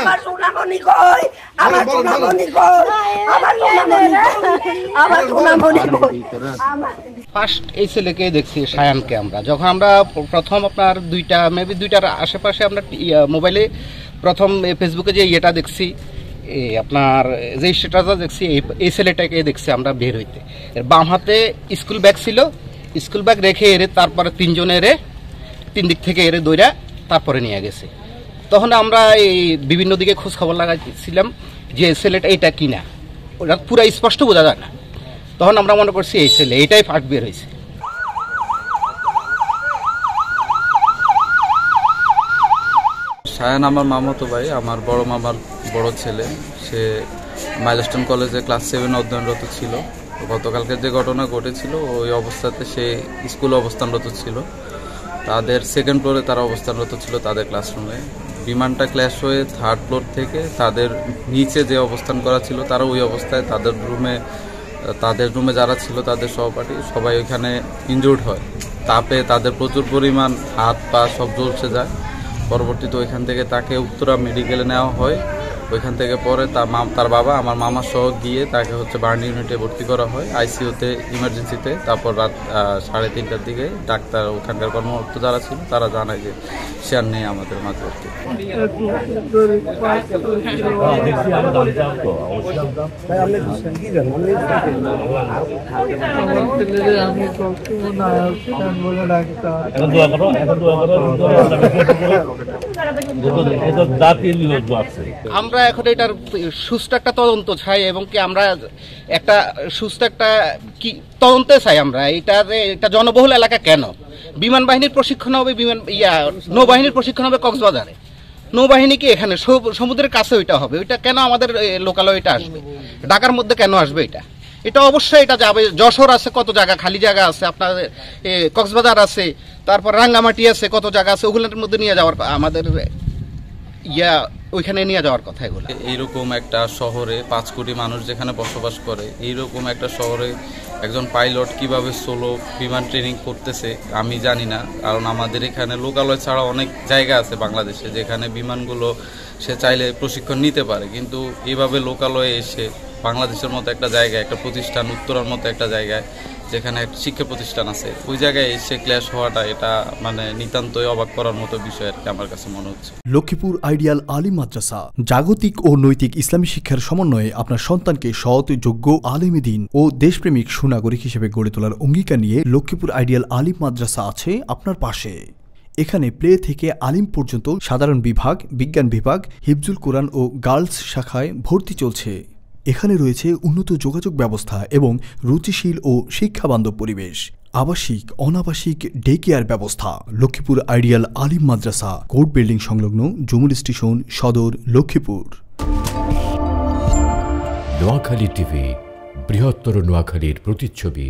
আমার সোনামণি কই, আমার সোনামণি কই, আমার সোনামণি কই, আমার সোনামণি কই। ফার্স্ট এই ছেলেকে দেখছি সায়ানকে আমরা যখন আমরা প্রথম আপনার দুইটার আশেপাশে আমরা মোবাইলে প্রথম ফেসবুকে যে ইয়েটা দেখছি আপনার যে স্ট্যাটাসটা দেখছি এই ছেলেটাকে দেখছি আমরা বের হইতে। এর বাম হাতে স্কুল ব্যাগ ছিল, স্কুল ব্যাগ রেখে এরে তারপরে তিনজনে এরে তিন দিক থেকে এরে দইরা তারপরে নিয়ে গেছে। তখন আমরা এই বিভিন্ন দিকে খোঁজ খবর লাগাইছিলাম যে ছেলেটা এটা কিনা, ওটা পুরো স্পষ্ট বোঝা যায় না। তখন আমরা মনে করছি এই ছেলে, এটাই ফার্স্ট বের হয়েছে। সায়ান আমার মামাতো ভাই, আমার বড় মামার বড় ছেলে। সে মাইলস্টোন কলেজে ক্লাস 7 অধ্যয়নরত ছিল। গতকালকে যে ঘটনা ঘটেছিল ওই অবস্থাতে সে স্কুলে অবস্থানরত ছিল। তাদের সেকেন্ড ফ্লোরে তারা অবস্থানরত ছিল তাদের ক্লাসরুমে। বিমানটা ক্র্যাশ হয়ে থার্ড ফ্লোর থেকে তাদের নিচে যে অবস্থান করা ছিল তারা ওই অবস্থায় তাদের রুমে যারা ছিল তাদের সহপাঠী সবাই ওইখানে ইনজুর্ড হয়। তাপে তাদের প্রচুর পরিমাণ হাত পা সব জ্বলছে যায়। পরবর্তীতে ওইখান থেকে তাকে উত্তরা মেডিকেলে নেওয়া হয়। ওইখান থেকে পরে তার বাবা আমার মামার সহ গিয়ে তাকে বার্ন ইউনিটে ভর্তি করা হয়, আইসিইউতে, ইমার্জেন্সিতে। তারপর রাত 3:30টার দিকে ডাক্তার ওখানকার কর্মরত যারা ছিল তারা জানায় যে সে আর নেই আমাদের মাঝে। আমরা এখন এটার সুস্থ একটা তদন্ত চাই এবং কি আমরা একটা সুস্থ একটা কি তদন্তে চাই আমরা। এটা জনবহুল এলাকা কেন? বিমান বাহিনীর প্রশিক্ষণ হবে, নৌবাহিনীর প্রশিক্ষণ হবে কক্সবাজারে। নৌবাহিনী কি এখানে সমুদ্রের কাছে ওইটা হবে? ওইটা কেন আমাদের লোকালয়ে এটা আসবে? ঢাকার মধ্যে কেন আসবে এটা অবশ্যই এটা যাবে। যশোর আছে, কত জায়গা খালি জায়গা আছে, আপনার কক্সবাজার আছে, তারপর রাঙ্গামাটি আছে, কত জায়গা আছে, ওগুলোর মধ্যে নিয়ে যাওয়ার আমাদের ওইখানে নিয়ে যাওয়ার কথা। এগুলো এইরকম একটা শহরে 5 কোটি মানুষ যেখানে বসবাস করে, এইরকম একটা শহরে একজন পাইলট কিভাবে সোলো বিমান ট্রেনিং করতেছে আমি জানি না। কারণ আমাদের এখানে লোকালয় ছাড়া অনেক জায়গা আছে বাংলাদেশে যেখানে বিমানগুলো সে চাইলে প্রশিক্ষণ নিতে পারে, কিন্তু এইভাবে লোকালয়ে এসে বাংলাদেশের মতো একটা জায়গায়, একটা প্রতিষ্ঠান, উত্তরার মতো একটা জায়গায় যেখানে একটা শিক্ষা প্রতিষ্ঠান আছে, ওই জায়গায় এসে ক্ল্যাশ হওয়াটা এটা নিতান্তই অবাক করার মতো বিষয় আর কি আমার কাছে মনে হচ্ছে। লক্ষ্মীপুর আইডিয়াল আলিম মাদ্রাসা জাগতিক ও নৈতিক ইসলামী শিক্ষার সমন্বয়ে আপনার সন্তানকে সৎ, যোগ্য, আলেমে দ্বীন ও দেশপ্রেমিক সুনাগরিক হিসেবে গড়ে তোলার অঙ্গীকার নিয়ে লক্ষ্মীপুর আইডিয়াল আলিম মাদ্রাসা আছে আপনার পাশে। এখানে প্লে থেকে আলিম পর্যন্ত সাধারণ বিভাগ, বিজ্ঞান বিভাগ, হিফজুল কোরআন ও গার্লস শাখায় ভর্তি চলছে। এখানে রয়েছে উন্নত যোগাযোগ ব্যবস্থা এবং রুচিশীল ও শিক্ষাবান্ধব পরিবেশ, আবাসিক, অনাবাসিক ডে কেয়ার ব্যবস্থা। লক্ষ্মীপুর আইডিয়াল আলিম মাদ্রাসা, কোর্ট বিল্ডিং সংলগ্ন, জুমুল স্টেশন, সদর, লক্ষ্মীপুর। নোয়াখালী টিভি, বৃহত্তর নোয়াখালীর প্রতিচ্ছবি।